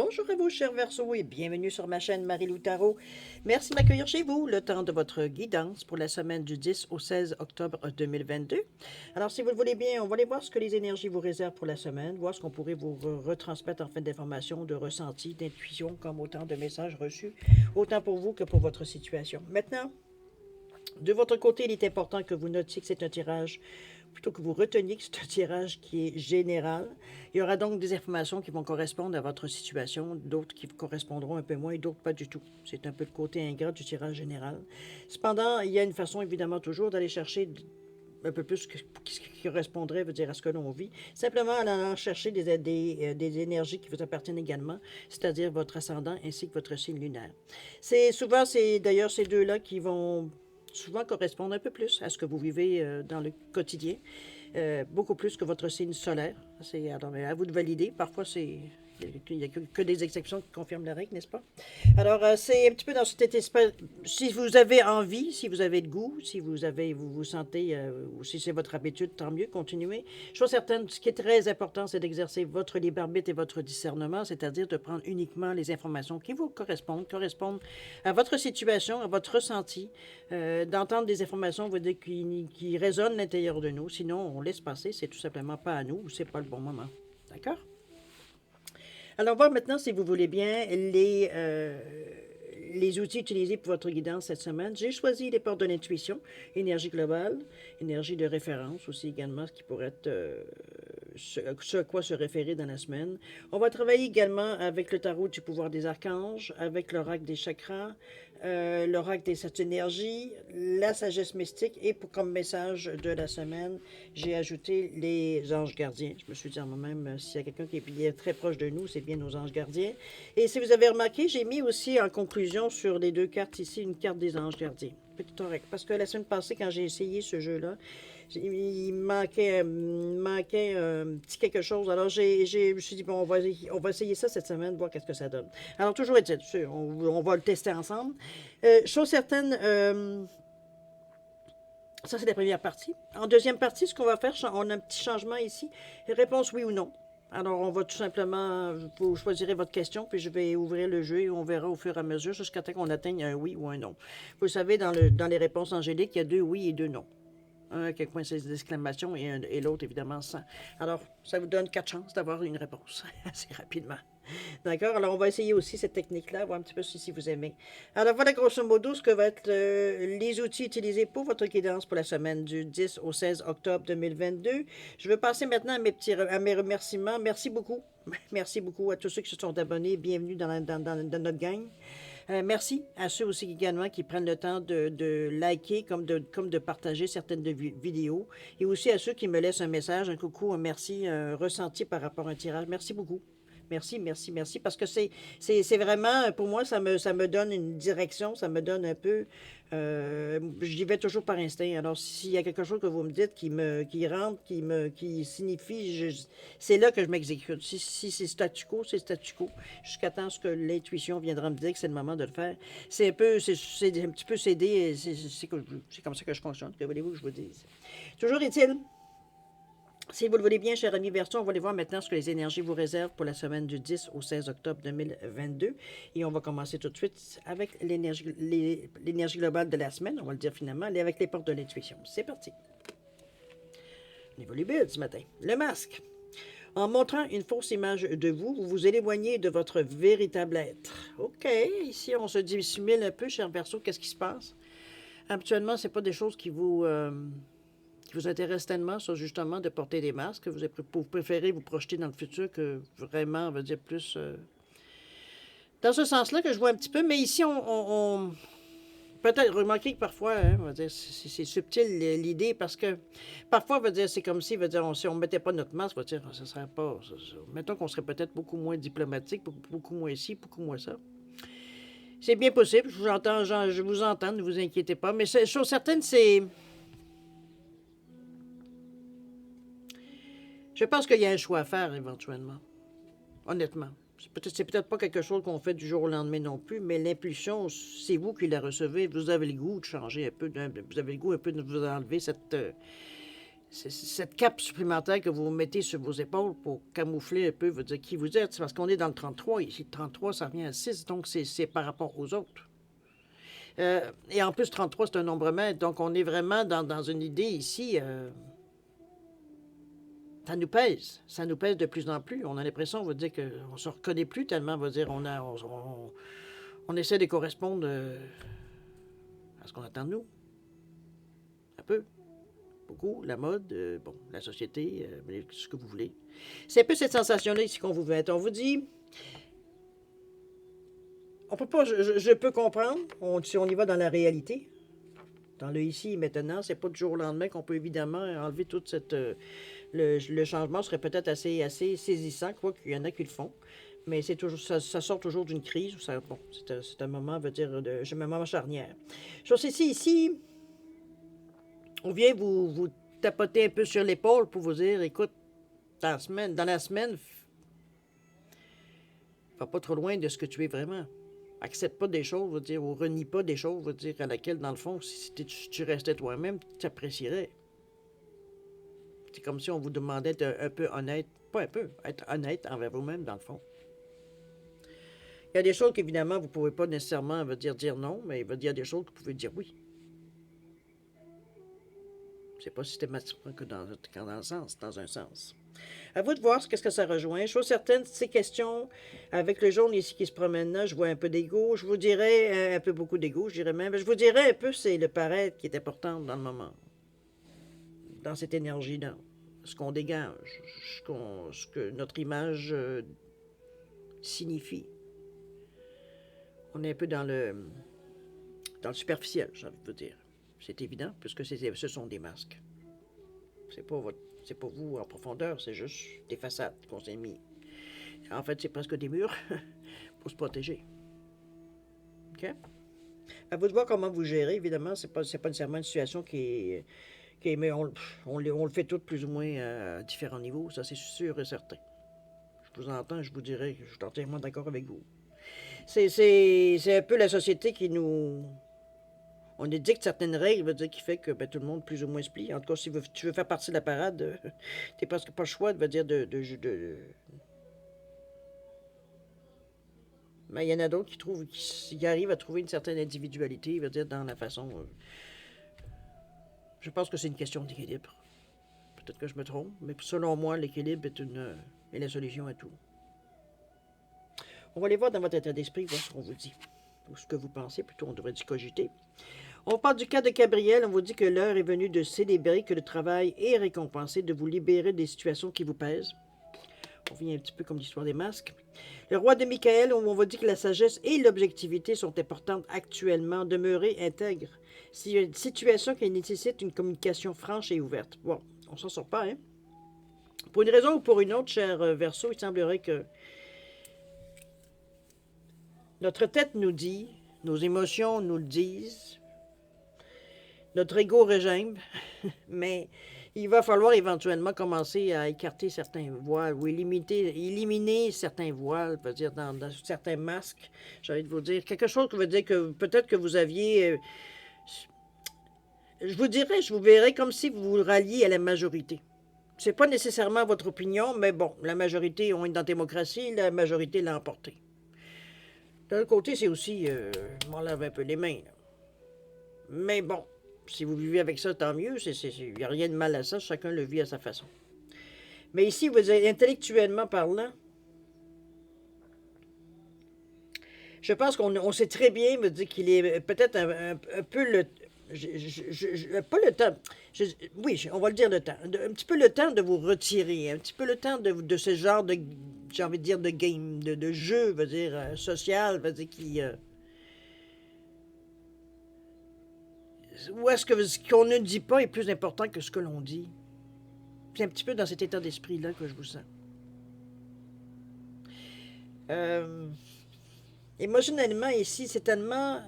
Bonjour à vous, chers Verseaux, et bienvenue sur ma chaîne Marie-Lou Tarot. Merci de m'accueillir chez vous, le temps de votre guidance pour la semaine du 10 au 16 octobre 2022. Alors, si vous le voulez bien, on va aller voir ce que les énergies vous réservent pour la semaine, voir ce qu'on pourrait vous retransmettre en fait d'informations, de ressentis, d'intuition, comme autant de messages reçus, autant pour vous que pour votre situation. Maintenant, de votre côté, il est important que vous notiez que c'est un tirage, plutôt que vous reteniez que c'est un tirage qui est général. Il y aura donc des informations qui vont correspondre à votre situation, d'autres qui correspondront un peu moins et d'autres pas du tout. C'est un peu le côté ingrat du tirage général. Cependant, il y a une façon évidemment toujours d'aller chercher un peu plus ce qui correspondrait, veut dire, à ce que l'on vit, simplement en allant chercher des énergies qui vous appartiennent également, c'est-à-dire votre ascendant ainsi que votre signe lunaire. C'est d'ailleurs ces deux-là qui vont souvent correspondre un peu plus à ce que vous vivez dans le quotidien, beaucoup plus que votre signe solaire. Alors, à vous de valider. Parfois, il n'y a que des exceptions qui confirment la règle, n'est-ce pas? Alors, c'est un petit peu dans cet esprit. Si vous avez envie, si vous avez le goût, si vous vous sentez, ou si c'est votre habitude, tant mieux, continuez. Je suis certaine, ce qui est très important, c'est d'exercer votre libre arbitre et votre discernement, c'est-à-dire de prendre uniquement les informations qui vous correspondent à votre situation, à votre ressenti, d'entendre des informations qui résonnent à l'intérieur de nous. Sinon, on laisse passer, c'est tout simplement pas à nous ou c'est pas le bon moment. D'accord? Alors, on va voir maintenant, si vous voulez bien, les outils utilisés pour votre guidance cette semaine. J'ai choisi les portes de l'intuition, énergie globale, énergie de référence aussi également, ce qui pourrait être ce à quoi se référer dans la semaine. On va travailler également avec le tarot du pouvoir des archanges, avec l'oracle des chakras, l'oracle des sept énergies, la sagesse mystique et comme message de la semaine, j'ai ajouté les anges gardiens. Je me suis dit en moi-même, s'il y a quelqu'un qui est très proche de nous, c'est bien nos anges gardiens. Et si vous avez remarqué, j'ai mis aussi en conclusion sur les deux cartes ici une carte des anges gardiens. Petit oracle. Parce que la semaine passée, quand j'ai essayé ce jeu-là, il manquait un petit quelque chose. Alors, je me suis dit, bon, on va essayer ça cette semaine, voir qu'est-ce que ça donne. Alors, toujours est-il, on va le tester ensemble. Chose certaine, ça, c'est la première partie. En deuxième partie, ce qu'on va faire, on a un petit changement ici. Réponse oui ou non. Alors, on va tout simplement, vous choisirez votre question, puis je vais ouvrir le jeu et on verra au fur et à mesure jusqu'à temps qu'on atteigne un oui ou un non. Vous savez, dans les réponses angéliques, il y a deux oui et deux non. Un à quel point c'est des exclamations et l'autre, évidemment, sans. Alors, ça vous donne 4 chances d'avoir une réponse assez rapidement. D'accord? Alors, on va essayer aussi cette technique-là, voir un petit peu si vous aimez. Alors, voilà grosso modo ce que va être les outils utilisés pour votre guidance pour la semaine du 10 au 16 octobre 2022. Je vais passer maintenant à mes remerciements. Merci beaucoup. Merci beaucoup à tous ceux qui se sont abonnés. Bienvenue dans notre gang. Merci à ceux aussi également qui prennent le temps de liker comme de partager certaines vidéos et aussi à ceux qui me laissent un message, un coucou, un merci, un ressenti par rapport à un tirage. Merci beaucoup. Merci, merci, merci, parce que c'est vraiment, pour moi, ça me donne une direction, ça me donne un peu, j'y vais toujours par instinct. Alors, s'il y a quelque chose que vous me dites qui rentre, qui signifie, c'est là que je m'exécute. Si c'est statu quo, c'est statu quo, jusqu'à temps que l'intuition viendra me dire que c'est le moment de le faire. C'est un petit peu cédé, c'est comme ça que je fonctionne, que voulez-vous que je vous dise. Toujours est-il, si vous le voulez bien, chers amis Verseau, on va aller voir maintenant ce que les énergies vous réservent pour la semaine du 10 au 16 octobre 2022. Et on va commencer tout de suite avec l'énergie globale de la semaine. On va le dire finalement, aller avec les portes de l'intuition. C'est parti. On évolue bien ce matin. Le masque. En montrant une fausse image de vous, vous vous éloignez de votre véritable être. OK, ici on se dissimule un peu, cher Verseau, qu'est-ce qui se passe? Habituellement, ce n'est pas des choses qui vous intéresse tellement, ça, justement, de porter des masques. Vous préférez vous projeter dans le futur que vraiment, on va dire, plus... dans ce sens-là que je vois un petit peu. Mais ici, on peut-être remarquer que parfois, hein, on va dire, c'est subtil l'idée, parce que parfois, on va dire, c'est comme si on ne mettait pas notre masque, on va dire, ça serait pas... mettons qu'on serait peut-être beaucoup moins diplomatique, beaucoup moins ci, beaucoup moins ça. C'est bien possible, je vous entends, ne vous inquiétez pas. Mais chose certaine, c'est... Je pense qu'il y a un choix à faire éventuellement, honnêtement. C'est peut-être pas quelque chose qu'on fait du jour au lendemain non plus, mais l'impulsion, c'est vous qui la recevez. Vous avez le goût de changer un peu, vous avez le goût un peu de vous enlever c'est cette cape supplémentaire que vous mettez sur vos épaules pour camoufler un peu, veut dire qui vous êtes. C'est parce qu'on est dans le 33. Ici, le 33, ça revient à 6, donc c'est par rapport aux autres. Et en plus, 33, c'est un nombre maître, donc on est vraiment dans une idée ici. Ça nous pèse. Ça nous pèse de plus en plus. On a l'impression, on va dire qu'on ne se reconnaît plus tellement, on va dire, on essaie de correspondre à ce qu'on attend de nous. Un peu. Beaucoup. La mode, bon, la société, ce que vous voulez. C'est un peu cette sensation-là ici qu'on vous veut être. On vous dit, on peut pas, je peux comprendre, si on y va dans la réalité, dans le ici et maintenant, c'est pas du jour au lendemain qu'on peut évidemment enlever toute cette... le changement serait peut-être assez saisissant, quoi qu'il y en a qui le font. Mais c'est toujours, ça sort toujours d'une crise. Bon, c'est un moment, veut dire, un moment charnière. Chose ici, on vient vous tapoter un peu sur l'épaule pour vous dire, écoute, dans la semaine, va pas trop loin de ce que tu es vraiment. Accepte pas des choses, veut dire, ou renie pas des choses, veut dire, à laquelle, dans le fond, si tu restais toi-même, tu apprécierais. C'est comme si on vous demandait d'être un peu honnête, pas un peu, être honnête envers vous-même, dans le fond. Il y a des choses qu'évidemment, vous ne pouvez pas nécessairement dire non, mais il y a des choses que vous pouvez dire oui. C'est pas systématiquement que dans le sens, dans un sens. À vous de voir ce que ça rejoint. Chose certaine, ces questions, avec le jaune ici qui se promène là, je vois un peu d'ego. Je vous dirais un peu beaucoup d'ego, je dirais même. Je vous dirais un peu, c'est le paraître qui est important dans le moment. Dans cette énergie-là. Ce qu'on dégage, ce que notre image signifie. On est un peu dans le superficiel, j'ai envie de vous dire. C'est évident, puisque ce sont des masques. C'est pas vous en profondeur, c'est juste des façades qu'on s'est mis. En fait, c'est presque des murs pour se protéger. OK? À vous de voir comment vous gérez, évidemment. C'est pas nécessairement une situation qui est mais on le fait tous plus ou moins à différents niveaux, ça c'est sûr et certain. Je vous entends, je vous dirais que je suis entièrement d'accord avec vous. C'est un peu la société qui nous... On édicte certaines règles, veut dire qui fait que tout le monde plus ou moins se plie. En tout cas, si tu veux faire partie de la parade, t'es presque pas le choix, veut dire Mais il y en a d'autres qui arrivent à trouver une certaine individualité, veut dire dans la façon... Je pense que c'est une question d'équilibre. Peut-être que je me trompe, mais selon moi, l'équilibre est la solution à tout. On va aller voir dans votre état d'esprit, voir ce qu'on vous dit. Ou ce que vous pensez, plutôt, on devrait dire cogiter. On parle du cas de Gabriel, on vous dit que l'heure est venue de célébrer que le travail est récompensé, de vous libérer des situations qui vous pèsent. On vient un petit peu comme l'histoire des masques. Le roi de Michael, on vous dit que la sagesse et l'objectivité sont importantes actuellement. Demeurer intègre. C'est une situation qui nécessite une communication franche et ouverte. Bon, on s'en sort pas, hein? Pour une raison ou pour une autre, cher Verseau, il semblerait que notre tête nous dit, nos émotions nous le disent, notre ego régime, mais il va falloir éventuellement commencer à écarter certains voiles ou éliminer certains voiles, veut dire dans certains masques, j'ai envie de vous dire. Quelque chose qui veut dire que peut-être que vous aviez... je vous verrais comme si vous vous ralliez à la majorité. C'est pas nécessairement votre opinion, mais bon, la majorité, on est dans la démocratie, la majorité l'a emporté. D'un côté, c'est aussi, je m'en lave un peu les mains. Là. Mais bon, si vous vivez avec ça, tant mieux. Il n'y a rien de mal à ça. Chacun le vit à sa façon. Mais ici, vous êtes intellectuellement parlant, je pense qu'on sait très bien, me dire qu'il est peut-être un peu le... pas le temps. Oui, on va le dire le temps. Un petit peu le temps de vous retirer. Un petit peu le temps de ce genre de... J'ai envie de dire de game, de jeu, veut dire social, veut dire qui... Ou est-ce que ce qu'on ne dit pas est plus important que ce que l'on dit? C'est un petit peu dans cet état d'esprit-là que je vous sens. Émotionnellement, ici, c'est tellement...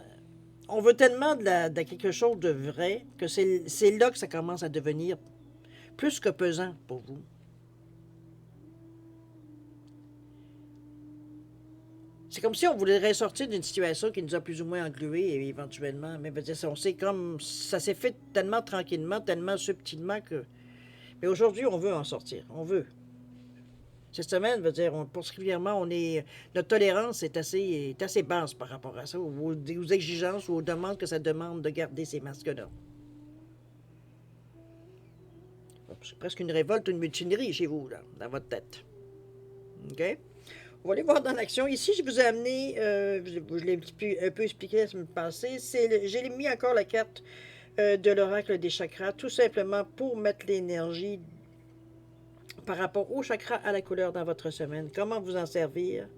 On veut tellement de quelque chose de vrai que c'est là que ça commence à devenir plus que pesant pour vous. C'est comme si on voudrait sortir d'une situation qui nous a plus ou moins englués éventuellement. Mais on sait comme ça s'est fait tellement tranquillement, tellement subtilement que Mais aujourd'hui, on veut en sortir. On veut. Cette semaine, veut dire, particulièrement, notre tolérance est assez basse par rapport à ça, aux exigences ou aux demandes que ça demande de garder ces masques-là. C'est presque une révolte ou une mutinerie chez vous, là, dans votre tête. OK? On va aller voir dans l'action. Ici, je vous ai amené, je l'ai un peu expliqué la semaine passée, j'ai mis encore la carte de l'oracle des chakras, tout simplement pour mettre l'énergie par rapport au chakra à la couleur dans votre semaine. Comment vous en servir?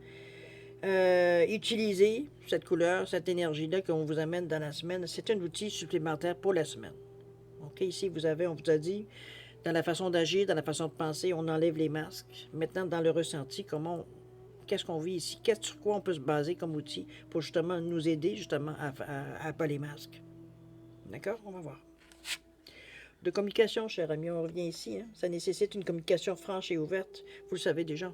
Utilisez cette couleur, cette énergie-là qu'on vous amène dans la semaine. C'est un outil supplémentaire pour la semaine. OK? Ici, on vous a dit, dans la façon d'agir, dans la façon de penser, on enlève les masques. Maintenant, dans le ressenti, qu'est-ce qu'on vit ici? Sur quoi on peut se baser comme outil pour justement nous aider justement à pas les masques? D'accord? On va voir. De communication, cher ami, on revient ici. Hein? Ça nécessite une communication franche et ouverte. Vous le savez déjà.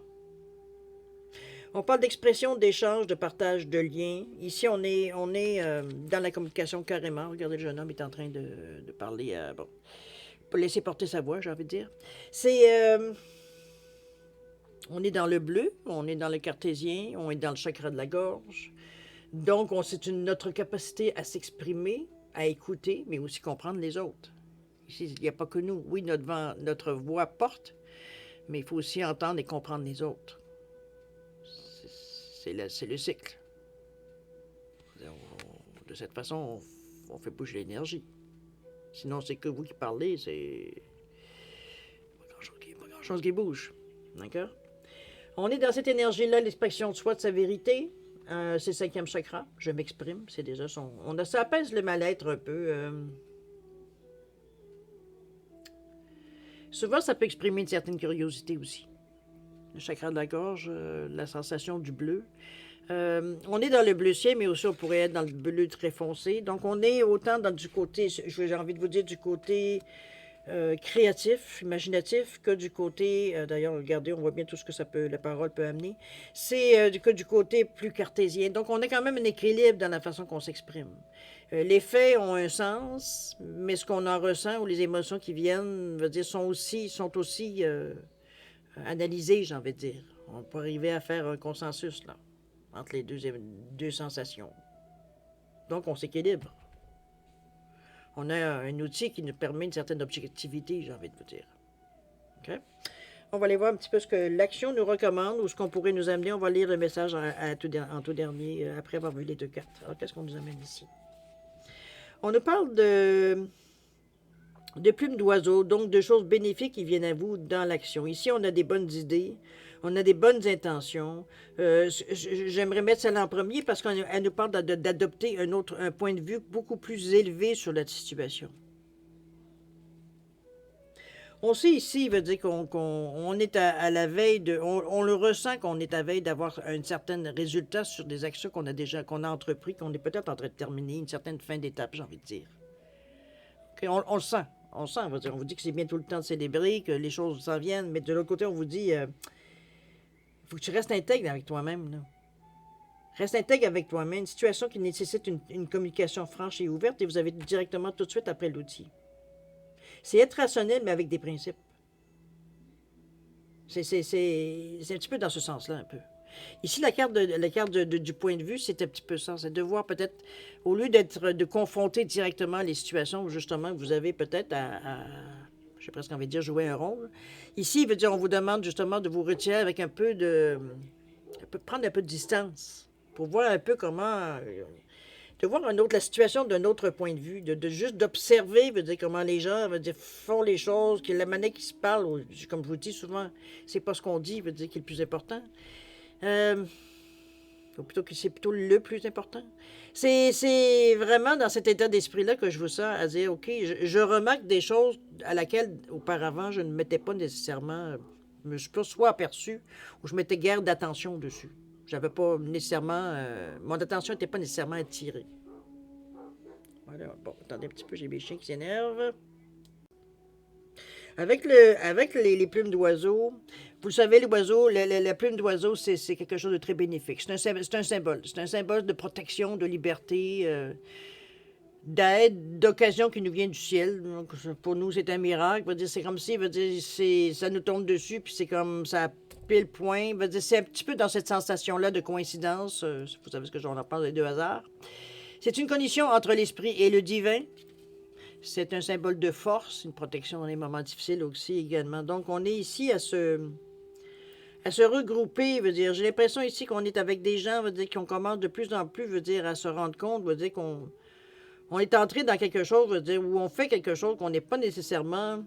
On parle d'expression, d'échange, de partage de liens. Ici, on est dans la communication carrément. Regardez, le jeune homme est en train de parler. Pour laisser porter sa voix, j'ai envie de dire. On est dans le bleu, on est dans le cartésien, on est dans le chakra de la gorge. Donc, c'est notre capacité à s'exprimer, à écouter, mais aussi comprendre les autres. Ici, il n'y a pas que nous. Oui, notre voix porte, mais il faut aussi entendre et comprendre les autres. C'est le cycle. De cette façon, on fait bouger l'énergie. Sinon, c'est que vous qui parlez, c'est pas grand-chose qui bouge. D'accord? On est dans cette énergie-là, l'expression de soi, de sa vérité. C'est le 5e chakra. Je m'exprime. C'est déjà ça apaise le mal-être un peu. Souvent, ça peut exprimer une certaine curiosité aussi. Le chakra de la gorge, la sensation du bleu. On est dans le bleu ciel, mais aussi on pourrait être dans le bleu très foncé. Donc, on est autant du côté, j'ai envie de vous dire, du côté créatif, imaginatif, que du côté, d'ailleurs, regardez, on voit bien tout ce que la parole peut amener, c'est que du côté plus cartésien. Donc, on a quand même un équilibre dans la façon qu'on s'exprime. Les faits ont un sens, mais ce qu'on en ressent ou les émotions qui viennent, veut dire, sont aussi analysées, j'ai envie de dire. On peut arriver à faire un consensus, là, entre les deux sensations. Donc, on s'équilibre. On a un outil qui nous permet une certaine objectivité, j'ai envie de vous dire. OK? On va aller voir un petit peu ce que l'action nous recommande ou ce qu'on pourrait nous amener. On va lire le message en tout dernier, après avoir vu les 2 cartes. Alors, qu'est-ce qu'on nous amène ici? On nous parle de plumes d'oiseaux, donc de choses bénéfiques qui viennent à vous dans l'action. Ici, on a des bonnes idées, on a des bonnes intentions. J'aimerais mettre celle-là en premier parce qu'elle nous parle d'adopter un point de vue beaucoup plus élevé sur la situation. On sait ici, veut dire qu'on est à la veille on le ressent qu'on est à veille d'avoir un certain résultat sur des actions qu'on a entrepris, qu'on est peut-être en train de terminer, une certaine fin d'étape, j'ai envie de dire. Okay, on le sent. On le sent, on vous dit que c'est bientôt le temps de célébrer, que les choses s'en viennent, mais de l'autre côté, on vous dit, faut que tu restes intègre avec toi-même, là. Reste intègre avec toi-même, une situation qui nécessite une communication franche et ouverte, et vous avez directement tout de suite après l'outil. C'est être rationnel, mais avec des principes. C'est un petit peu dans ce sens-là, un peu. Ici, la carte du point de vue, c'est un petit peu ça. C'est de voir peut-être, au lieu de confronter directement les situations où justement vous avez peut-être j'ai presque envie de dire, jouer un rôle. Ici, il veut dire, on vous demande justement de vous retirer avec prendre un peu de distance pour voir un peu comment... de voir la situation d'un autre point de vue, de juste d'observer, veut dire comment les gens font les choses, que la manière qu'ils se parlent, comme je vous dis souvent, c'est pas ce qu'on dit, veut dire qui est le plus important. Ou plutôt que c'est plutôt le plus important. C'est vraiment dans cet état d'esprit-là que je vous sens à dire, OK, je remarque des choses à laquelle auparavant je ne mettais pas nécessairement, je me suis pas soit aperçu ou je mettais guère d'attention dessus. J'avais pas nécessairement, mon attention n'était pas nécessairement attirée. Voilà, bon, attendez un petit peu, j'ai mes chiens qui s'énervent. Avec les plumes d'oiseaux, vous le savez, l'oiseau, la plume d'oiseau, c'est quelque chose de très bénéfique. C'est un symbole. C'est un symbole de protection, de liberté. d'aide, d'occasion qui nous vient du ciel. Donc, pour nous, c'est un miracle. Veut dire, c'est comme si, veut dire, ça nous tombe dessus, puis c'est comme ça pile point. Veut dire, c'est un petit peu dans cette sensation-là de coïncidence. Vous savez ce que j'en parle de hasard. C'est une condition entre l'esprit et le divin. C'est un symbole de force, une protection dans les moments difficiles aussi également. Donc, on est ici à se regrouper, veut dire, j'ai l'impression ici qu'on est avec des gens, veut dire, qu'on commence de plus en plus, veut dire, à se rendre compte, veut dire qu'on est entré dans quelque chose, veut dire, où on fait quelque chose qu'on n'est pas nécessairement...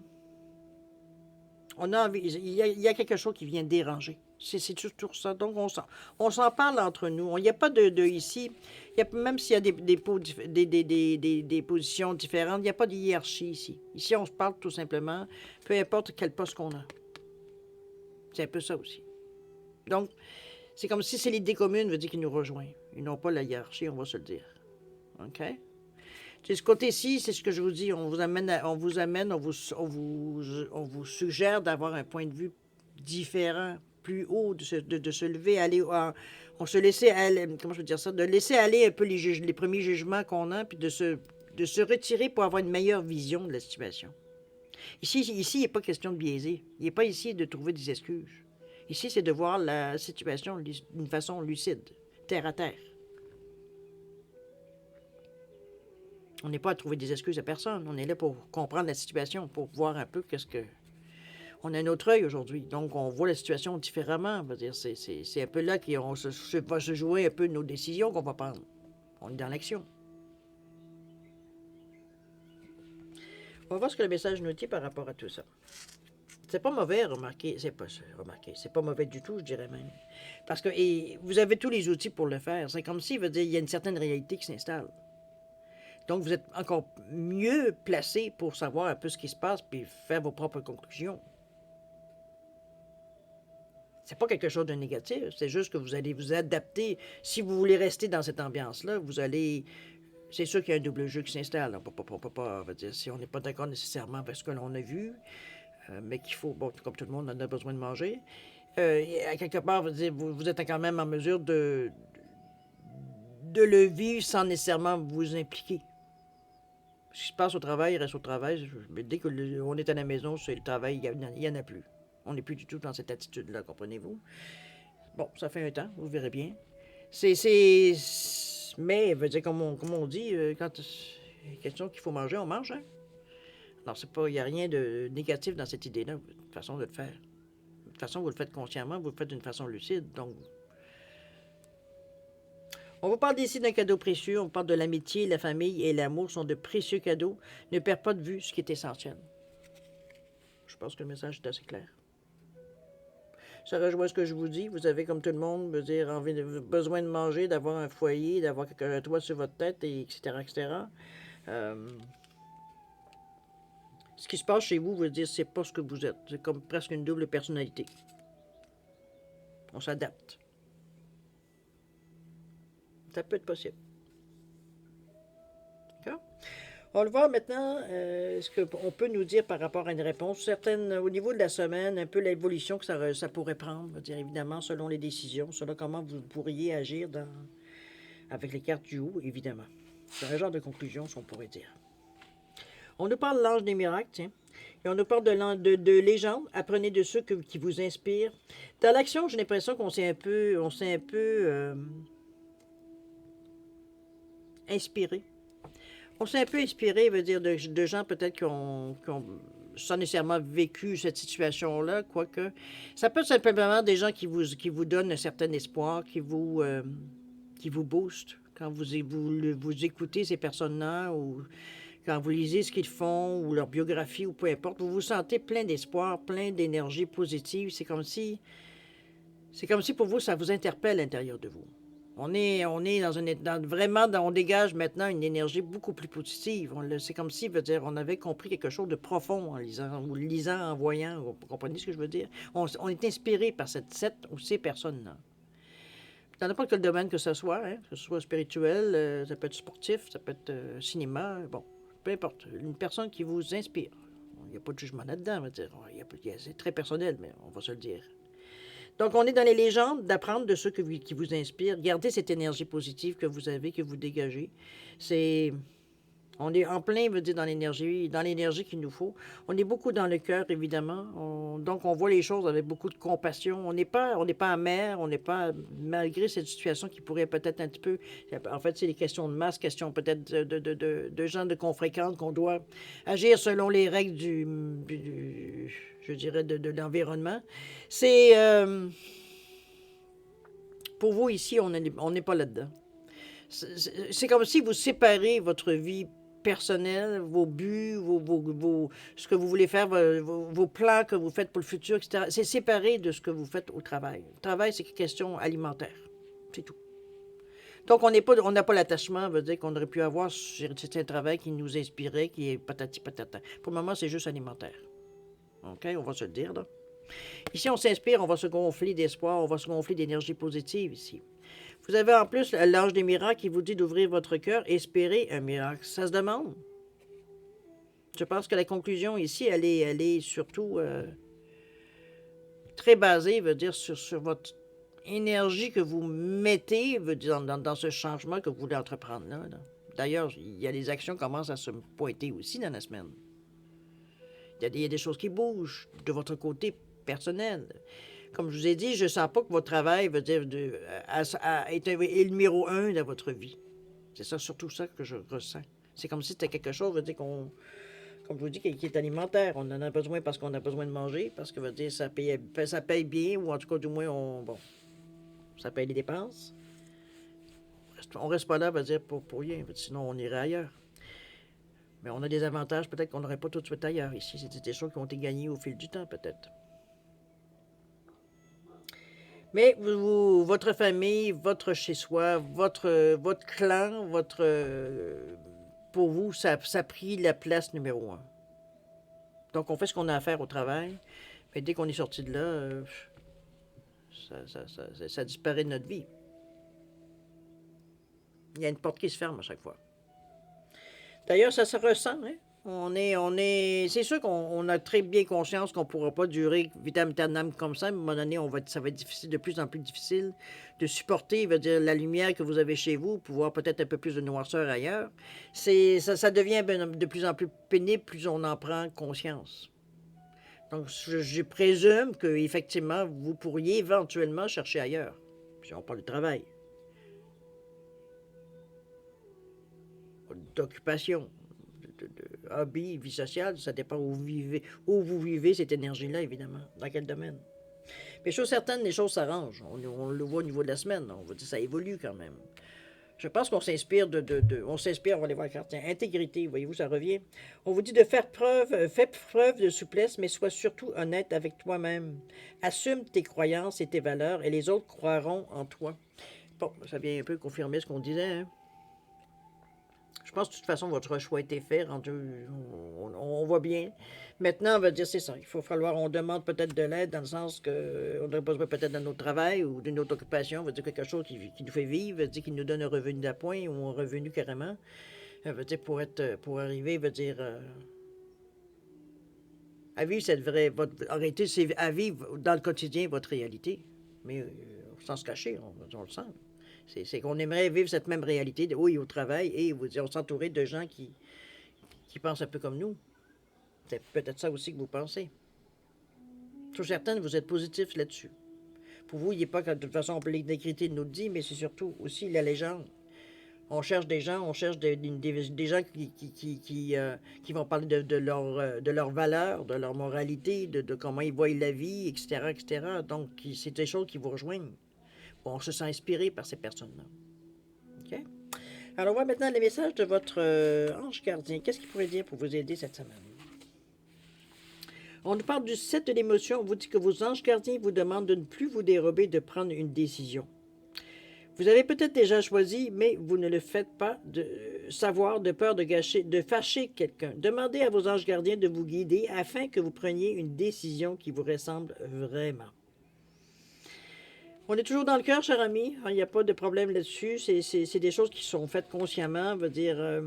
On a envie, il y a quelque chose qui vient déranger. C'est toujours ça. Donc, on s'en parle entre nous. Il n'y a pas de ici, même s'il y a des positions différentes, il n'y a pas de hiérarchie ici. Ici, on se parle tout simplement, peu importe quel poste qu'on a. C'est un peu ça aussi. Donc, c'est comme si c'est l'idée commune, veut dire qu'ils nous rejoignent. Ils n'ont pas la hiérarchie, on va se le dire. OK? C'est ce côté-ci, c'est ce que je vous dis. On vous suggère d'avoir un point de vue différent, plus haut, de se lever, aller, on se laisser aller, comment je veux dire ça, de laisser aller un peu les premiers jugements qu'on a, puis de se retirer pour avoir une meilleure vision de la situation. Ici, il n'est pas question de biaiser. Il n'est pas ici de trouver des excuses. Ici, c'est de voir la situation d'une façon lucide, terre à terre. On n'est pas à trouver des excuses à personne. On est là pour comprendre la situation, pour voir un peu qu'est-ce que... On a un autre œil aujourd'hui, donc on voit la situation différemment. C'est un peu là qu'on va se jouer un peu nos décisions qu'on va prendre. On est dans l'action. On va voir ce que le message nous dit par rapport à tout ça. C'est pas mauvais, remarquez. C'est pas mauvais du tout, je dirais même. Parce que vous avez tous les outils pour le faire. C'est comme s'il veut dire il y a une certaine réalité qui s'installe. Donc, vous êtes encore mieux placé pour savoir un peu ce qui se passe puis faire vos propres conclusions. C'est pas quelque chose de négatif, c'est juste que vous allez vous adapter. Si vous voulez rester dans cette ambiance-là, vous allez... C'est sûr qu'il y a un double jeu qui s'installe. On peut pas dire, si on n'est pas d'accord nécessairement avec ce que l'on a vu, mais qu'il faut, bon, comme tout le monde, on a besoin de manger. À quelque part, vous êtes quand même en mesure de le vivre sans nécessairement vous impliquer. Ce qui se passe au travail, il reste au travail. Mais dès qu'on est à la maison, c'est le travail, il n'y en a plus. On n'est plus du tout dans cette attitude-là, comprenez-vous? Bon, ça fait un temps, vous verrez bien. Mais, veut dire, comme on dit, quand il est question qu'il faut manger, on mange, hein? Alors, il n'y a rien de négatif dans cette idée-là, une façon de le faire. De toute façon, vous le faites consciemment, vous le faites d'une façon lucide, donc... On vous parle ici d'un cadeau précieux, on parle de l'amitié, la famille et l'amour sont de précieux cadeaux. Ne perds pas de vue ce qui est essentiel. Je pense que le message est assez clair. Ça rejoint ce que je vous dis. Vous avez, comme tout le monde, besoin de manger, d'avoir un foyer, d'avoir un toit sur votre tête, etc., etc. Ce qui se passe chez vous, veut dire, c'est pas ce que vous êtes. C'est comme presque une double personnalité. On s'adapte. Ça peut être possible. D'accord? On va le voir maintenant, ce qu'on peut nous dire par rapport à une réponse. Certaines, au niveau de la semaine, un peu l'évolution que ça pourrait prendre, dire évidemment, selon les décisions, selon comment vous pourriez agir avec les cartes du haut, évidemment. C'est un genre de conclusion, si on pourrait dire. On nous parle de l'ange des miracles, tiens. Et on nous parle de légendes. Apprenez de ceux qui vous inspirent. Dans l'action, j'ai l'impression qu'on s'est un peu inspiré. On s'est un peu inspiré, veut dire, de gens peut-être qui ont sans nécessairement vécu cette situation-là, quoique. Ça peut être simplement des gens qui vous donnent un certain espoir, qui vous boostent quand vous écoutez ces personnes-là ou quand vous lisez ce qu'ils font ou leur biographie ou peu importe. Vous vous sentez plein d'espoir, plein d'énergie positive. C'est comme si pour vous, ça vous interpelle à l'intérieur de vous. On est vraiment, on dégage maintenant une énergie beaucoup plus positive. C'est comme si, veut dire, on avait compris quelque chose de profond en lisant, en voyant. Vous comprenez ce que je veux dire? On est inspiré par cette ou ces personnes-là. Dans n'importe quel domaine que ce soit, hein, que ce soit spirituel, ça peut être sportif, ça peut être cinéma, bon, peu importe. Une personne qui vous inspire. Il n'y a pas de jugement là-dedans, on va dire. C'est très personnel, mais on va se le dire. Donc, on est dans les légendes d'apprendre de ceux qui vous inspirent. Gardez cette énergie positive que vous avez, que vous dégagez. C'est On est en plein, veut dire, dans l'énergie qu'il nous faut. On est beaucoup dans le cœur, évidemment. Donc, on voit les choses avec beaucoup de compassion. On n'est pas amer, on n'est pas, malgré cette situation qui pourrait peut-être un petit peu... En fait, c'est des questions de masse, questions peut-être de gens qu'on fréquente, qu'on doit agir selon les règles je dirais, de l'environnement. C'est... pour vous, ici, on n'est pas là-dedans. C'est comme si vous séparez votre vie personnelle, vos buts, ce que vous voulez faire, vos plans que vous faites pour le futur, etc. C'est séparé de ce que vous faites au travail. Le travail, c'est une question alimentaire. C'est tout. Donc, on n'a pas l'attachement, veut dire qu'on aurait pu avoir. C'est un travail qui nous inspirait, qui est patati patata. Pour le moment, c'est juste alimentaire. OK? On va se le dire, là. Ici, on s'inspire, on va se gonfler d'espoir, on va se gonfler d'énergie positive ici. Vous avez en plus l'ange des miracles qui vous dit d'ouvrir votre cœur, espérer un miracle. Ça se demande. Je pense que la conclusion ici, elle est surtout très basée, veut dire, sur votre énergie que vous mettez, veut dire, dans ce changement que vous voulez entreprendre là. D'ailleurs, il y a des actions qui commencent à se pointer aussi dans la semaine. Il y a des choses qui bougent de votre côté personnel. Comme je vous ai dit, je ne sens pas que votre travail veut dire est le numéro 1 de votre vie. C'est ça, surtout ça que je ressens. C'est comme si c'était quelque chose, veut dire comme je vous dis, qui est alimentaire. On en a besoin parce qu'on a besoin de manger, parce que veut dire ça paye bien, ou en tout cas, du moins, ça paye les dépenses. On reste pas là, veut dire, pour rien. Sinon, on irait ailleurs. Mais on a des avantages, peut-être qu'on n'aurait pas tout de suite ailleurs ici. C'est des choses qui ont été gagnées au fil du temps, peut-être. Mais votre famille, votre chez-soi, votre clan, pour vous, ça a pris la place numéro 1. Donc, on fait ce qu'on a à faire au travail. Mais dès qu'on est sorti de là, ça disparaît de notre vie. Il y a une porte qui se ferme à chaque fois. D'ailleurs, ça se ressent, hein? C'est sûr qu'on a très bien conscience qu'on ne pourra pas durer vitam aeternam comme ça. À un moment donné, ça va être difficile, de plus en plus difficile de supporter, veut dire, la lumière que vous avez chez vous, pouvoir peut-être un peu plus de noirceur ailleurs. Ça devient de plus en plus pénible, plus on en prend conscience. Donc, je présume qu'effectivement, vous pourriez éventuellement chercher ailleurs. Puis on parle de travail, d'occupation, de hobby, vie sociale, ça dépend où vous vivez cette énergie-là, évidemment, dans quel domaine. Mais chose certaine, les choses s'arrangent. On le voit au niveau de la semaine, on va dire ça évolue quand même. Je pense qu'on s'inspire on s'inspire, on va aller voir la carte. Tiens, intégrité, voyez-vous, ça revient. On vous dit de fais preuve de souplesse, mais sois surtout honnête avec toi-même. Assume tes croyances et tes valeurs, et les autres croiront en toi. Bon, ça vient un peu confirmer ce qu'on disait, hein. Je pense que de toute façon, votre choix a été fait, on voit bien. Maintenant, on va dire, c'est ça. On demande peut-être de l'aide dans le sens qu'on aurait besoin peut-être d'un autre travail ou d'une autre occupation, on va dire quelque chose qui nous fait vivre, veut dire qui nous donne un revenu d'appoint ou un revenu carrément. Veut dire pour arriver, veut dire à vivre arrêter, c'est à vivre dans le quotidien votre réalité, mais sans se cacher, on le sent. C'est qu'on aimerait vivre cette même réalité, oui, au travail, et on s'entourer de gens qui pensent un peu comme nous. C'est peut-être ça aussi que vous pensez. Sur certaines, vous êtes positif là-dessus. Pour vous, il n'est pas que de toute façon, l'écriture nous le dit, mais c'est surtout aussi la légende. On cherche des gens, on cherche des gens qui vont parler de leurs valeurs, de leur moralité, de comment ils voient la vie, etc., etc. Donc, c'est des choses qui vous rejoignent. On se sent inspiré par ces personnes-là. OK? Alors, on voit maintenant les messages de votre ange gardien. Qu'est-ce qu'il pourrait dire pour vous aider cette semaine? On nous parle du 7 de l'émotion. On vous dit que vos anges gardiens vous demandent de ne plus vous dérober, de prendre une décision. Vous avez peut-être déjà choisi, mais vous ne le faites pas de savoir, de peur de fâcher quelqu'un. Demandez à vos anges gardiens de vous guider afin que vous preniez une décision qui vous ressemble vraiment. On est toujours dans le cœur, cher ami. Il n'y a pas de problème là-dessus. C'est des choses qui sont faites consciemment. Veut dire,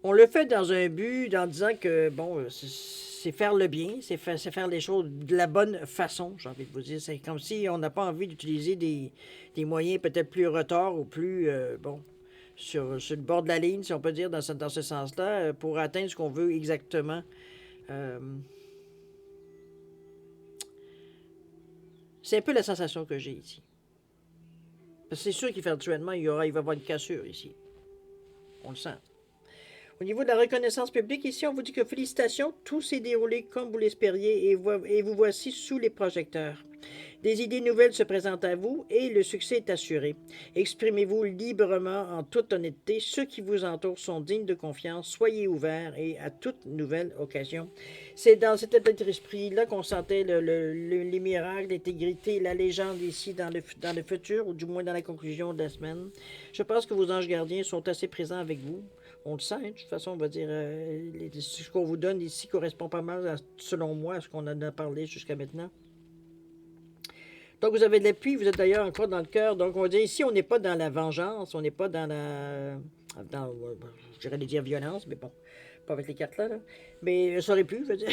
on le fait dans un but, en disant que, bon, c'est faire le bien, c'est faire les choses de la bonne façon, j'ai envie de vous dire. C'est comme si on n'a pas envie d'utiliser des moyens peut-être plus retors ou plus, sur le bord de la ligne, si on peut dire, dans ce sens-là, pour atteindre ce qu'on veut exactement. Euh, c'est un peu la sensation que j'ai ici. Parce que c'est sûr qu'éventuellement, il va y avoir une cassure ici. On le sent. Au niveau de la reconnaissance publique, ici, on vous dit que félicitations, tout s'est déroulé comme vous l'espériez et vous voici sous les projecteurs. Des idées nouvelles se présentent à vous et le succès est assuré. Exprimez-vous librement en toute honnêteté. Ceux qui vous entourent sont dignes de confiance. Soyez ouverts et à toute nouvelle occasion. C'est dans cet état d'esprit-là qu'on sentait les miracles, l'intégrité, la légende ici dans le futur, ou du moins dans la conclusion de la semaine. Je pense que vos anges gardiens sont assez présents avec vous. On le sent, hein, de toute façon, on va dire, ce qu'on vous donne ici correspond pas mal, selon moi, à ce qu'on en a parlé jusqu'à maintenant. Donc, vous avez de l'appui, vous êtes d'ailleurs encore dans le cœur. Donc, on va dire ici, on n'est pas dans la vengeance, on n'est pas dans je dirais dire violence, mais bon, pas avec les cartes là. Mais ça aurait pu, je veux dire,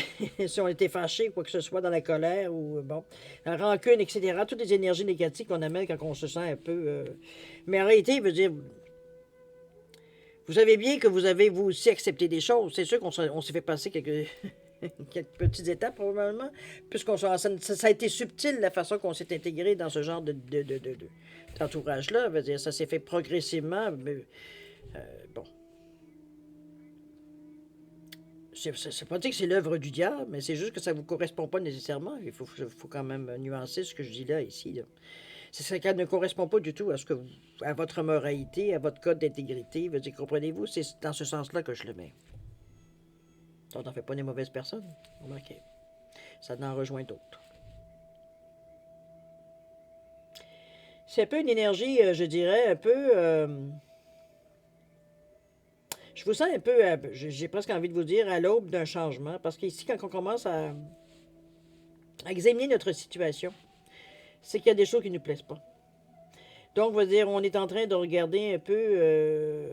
si on était fâché, quoi que ce soit, dans la colère ou, bon, la rancune, etc. Toutes les énergies négatives qu'on amène quand on se sent un peu. Mais en réalité, je veux dire, vous savez bien que vous avez, vous aussi, accepté des choses. C'est sûr qu'on s'est fait passer quelques petites étapes, probablement, puisqu'on ça a été subtil, la façon qu'on s'est intégré dans ce genre d'entourage-là. Ça s'est fait progressivement. Mais, bon. C'est pas dire que c'est l'œuvre du diable, mais c'est juste que ça ne vous correspond pas nécessairement. Il faut quand même nuancer ce que je dis là, ici. Là. C'est ça ne correspond pas du tout à votre moralité, à votre code d'intégrité. Comprenez-vous? C'est dans ce sens-là que je le mets. Ça n'en fait pas des mauvaises personnes. Remarquez. Ça en rejoint d'autres. C'est un peu une énergie, je dirais, un peu... je vous sens un peu, j'ai presque envie de vous dire, à l'aube d'un changement. Parce qu'ici, quand on commence à examiner notre situation, c'est qu'il y a des choses qui ne nous plaisent pas. Donc, on va dire, on est en train de regarder un peu...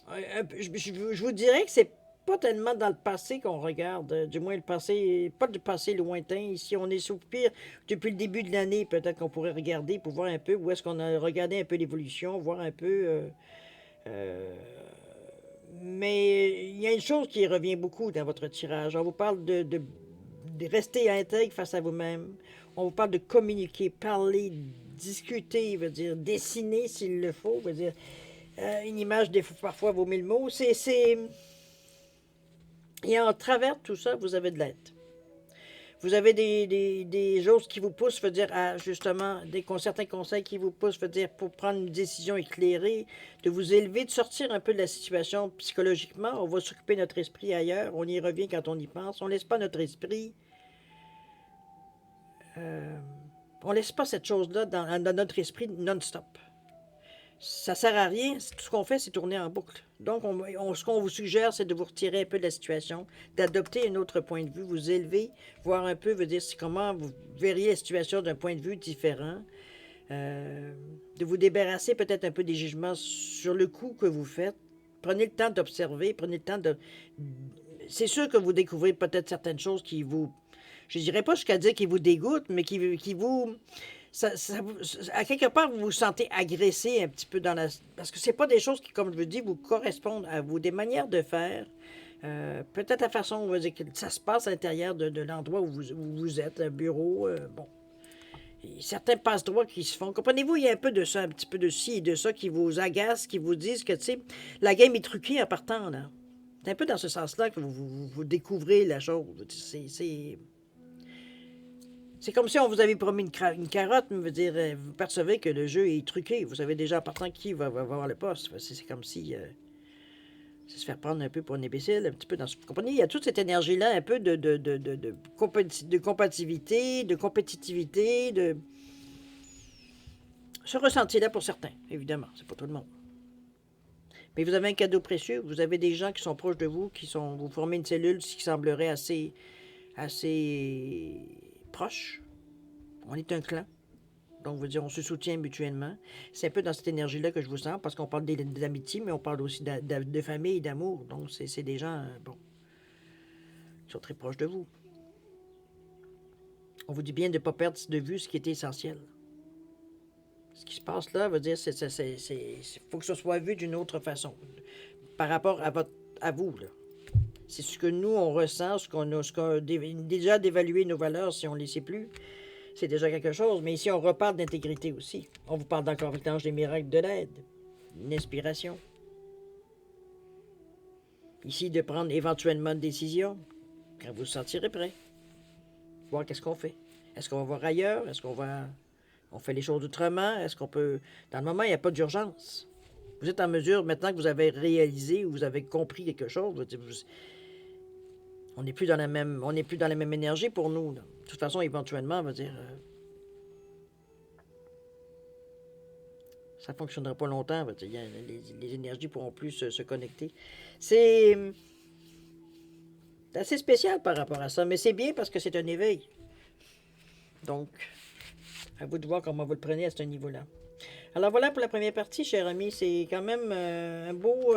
je vous dirais que c'est pas tellement dans le passé qu'on regarde, du moins le passé, pas du passé lointain. Ici, on est sous pire depuis le début de l'année. Peut-être qu'on pourrait regarder pour voir un peu où est-ce qu'on a regardé un peu l'évolution, voir un peu. Mais il y a une chose qui revient beaucoup dans votre tirage. On vous parle de rester intègre face à vous-même. On vous parle de communiquer, parler, discuter, veut dire dessiner s'il le faut, veut dire une image des parfois vaut mille mots. Et en travers de tout ça, vous avez de l'aide. Vous avez des choses qui vous poussent, veut dire, à justement, certains conseils qui vous poussent, veut dire, pour prendre une décision éclairée, de vous élever, de sortir un peu de la situation psychologiquement. On va s'occuper de notre esprit ailleurs. On y revient quand on y pense. On ne laisse pas notre esprit. On ne laisse pas cette chose-là dans notre esprit non-stop. Ça sert à rien. Tout ce qu'on fait, c'est tourner en boucle. Donc, ce qu'on vous suggère, c'est de vous retirer un peu de la situation, d'adopter un autre point de vue, vous élever, voir un peu, veut dire comment vous verriez la situation d'un point de vue différent, de vous débarrasser peut-être un peu des jugements sur le coup que vous faites. Prenez le temps d'observer, prenez le temps de... C'est sûr que vous découvrez peut-être certaines choses qui vous... Je dirais pas jusqu'à dire qui vous dégoûtent, mais qui vous... à quelque part, vous vous sentez agressé un petit peu dans la... Parce que c'est pas des choses qui, comme je vous dis, vous correspondent à vous, des manières de faire. Peut-être la façon où ça se passe à l'intérieur de l'endroit où vous êtes, un bureau, bon. Et certains passe-droits qui se font. Comprenez-vous, il y a un peu de ça, un petit peu de ci et de ça qui vous agace, qui vous disent que, tu sais, la game est truquée en partant, là. C'est un peu dans ce sens-là que vous découvrez la chose. C'est comme si on vous avait promis une carotte, mais vous percevez que le jeu est truqué. Vous savez déjà en partant qui va avoir le poste. C'est comme si c'est se faire prendre un peu pour un imbécile, un petit peu dans ce... Vous comprenez? Il y a toute cette énergie-là, un peu de compatibilité, de compétitivité, de... Ce ressenti-là pour certains, évidemment. C'est pas tout le monde. Mais vous avez un cadeau précieux. Vous avez des gens qui sont proches de vous, vous formez une cellule qui semblerait assez proche. On est un clan. Donc, on se soutient mutuellement. C'est un peu dans cette énergie-là que je vous sens, parce qu'on parle d'amitié, mais on parle aussi de famille et d'amour. Donc, c'est des gens, qui sont très proches de vous. On vous dit bien de ne pas perdre de vue ce qui est essentiel. Ce qui se passe là veut dire faut que ce soit vu d'une autre façon. Par rapport à vous, là. C'est ce que nous, on ressent, déjà d'évaluer nos valeurs, si on ne les sait plus, c'est déjà quelque chose. Mais ici, on reparle d'intégrité aussi. On vous parle d'encore l'ange des miracles de l'aide, une inspiration. Ici, de prendre éventuellement une décision, quand vous vous sentirez prêt. Voir qu'est-ce qu'on fait. Est-ce qu'on va voir ailleurs? Est-ce on fait les choses autrement? Est-ce qu'on peut... Dans le moment, il n'y a pas d'urgence. Vous êtes en mesure, maintenant que vous avez réalisé ou vous avez compris quelque chose, on n'est plus dans la même énergie pour nous. Là. De toute façon, éventuellement, on va dire, ça ne fonctionnera pas longtemps. On va dire, les énergies ne pourront plus se connecter. C'est assez spécial par rapport à ça, mais c'est bien parce que c'est un éveil. Donc, à vous de voir comment vous le prenez à ce niveau-là. Alors voilà pour la première partie, chers amis. C'est quand même un beau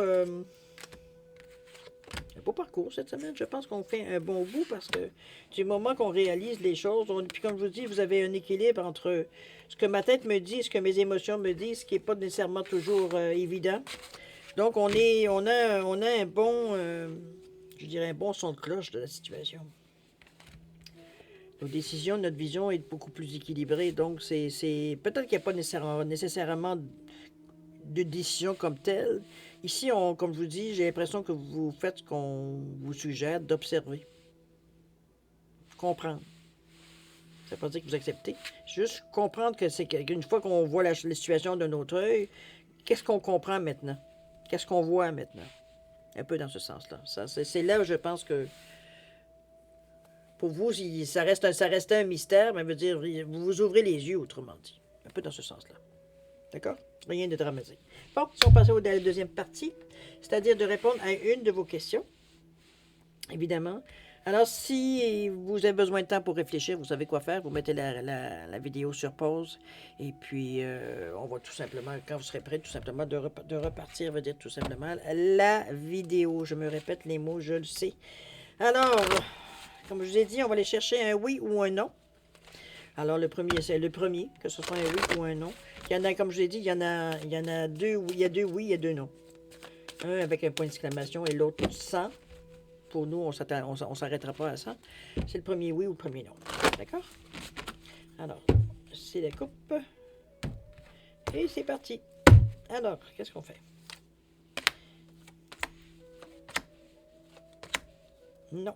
parcours cette semaine. Je pense qu'on fait un bon bout parce que du moment qu'on réalise les choses, puis comme je vous dis, vous avez un équilibre entre ce que ma tête me dit, ce que mes émotions me disent, ce qui n'est pas nécessairement toujours évident. Donc on a un bon, je dirais un bon son de cloche de la situation. Nos décisions, notre vision est beaucoup plus équilibrée. Donc c'est peut-être qu'il n'y a pas nécessairement de décision comme telle. Ici, comme je vous dis, j'ai l'impression que vous faites ce qu'on vous suggère d'observer. Comprendre. Ça ne veut pas dire que vous acceptez. Juste comprendre que c'est qu'une fois qu'on voit la situation d'un autre œil, qu'est-ce qu'on comprend maintenant? Qu'est-ce qu'on voit maintenant? Un peu dans ce sens-là. C'est là où je pense que pour vous, ça reste un mystère, mais veut dire vous vous ouvrez les yeux, autrement dit. Un peu dans ce sens-là. D'accord? Rien de dramatique. Bon, si on passe à la deuxième partie, c'est-à-dire de répondre à une de vos questions, évidemment. Alors, si vous avez besoin de temps pour réfléchir, vous savez quoi faire. Vous mettez la vidéo sur pause et puis on va tout simplement, quand vous serez prêt, tout simplement de repartir, veut dire tout simplement la vidéo. Je me répète les mots, je le sais. Alors, comme je vous ai dit, on va aller chercher un oui ou un non. Alors, le premier, c'est le premier, que ce soit un oui ou un non. Il y en a, comme je l'ai dit, il y en a deux oui, il y a deux oui, il y a deux non. Un avec un point d'exclamation et l'autre sans. Pour nous, on ne s'arrêtera pas à ça. C'est le premier oui ou le premier non. D'accord? Alors, c'est la coupe. Et c'est parti. Alors, qu'est-ce qu'on fait? Non.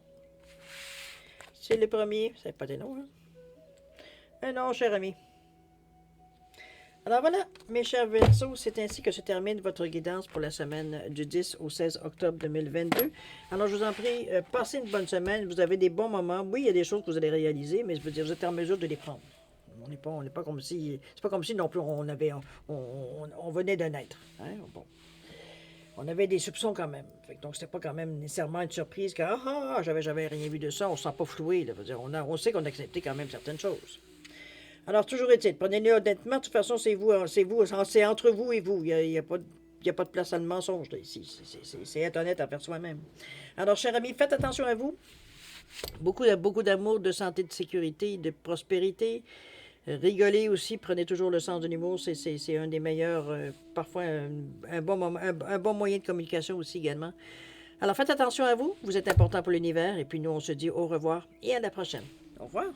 C'est le premier. Ça n'a pas des noms, hein? Un non, cher ami. Alors voilà, mes chers Verseaux, c'est ainsi que se termine votre guidance pour la semaine du 10 au 16 octobre 2022. Alors je vous en prie, passez une bonne semaine, vous avez des bons moments. Oui, il y a des choses que vous allez réaliser, mais je veux dire, vous êtes en mesure de les prendre. On n'est pas comme si, c'est pas comme si non plus on venait d'un être. Hein? Bon. On avait des soupçons quand même. Donc c'était pas quand même nécessairement une surprise que j'avais rien vu de ça, on ne se sent pas floué. Là. Dire, on sait qu'on a accepté quand même certaines choses. Alors, toujours est-il, prenez-le honnêtement, de toute façon, c'est entre vous et vous. Il n'y a pas de place à le mensonge là, ici. C'est être honnête envers soi-même. Alors, chers amis, faites attention à vous. Beaucoup d'amour, de santé, de sécurité, de prospérité. Rigolez aussi, prenez toujours le sens de l'humour. C'est un des meilleurs, parfois un bon moyen de communication aussi également. Alors, faites attention à vous. Vous êtes important pour l'univers. Et puis, nous, on se dit au revoir et à la prochaine. Au revoir.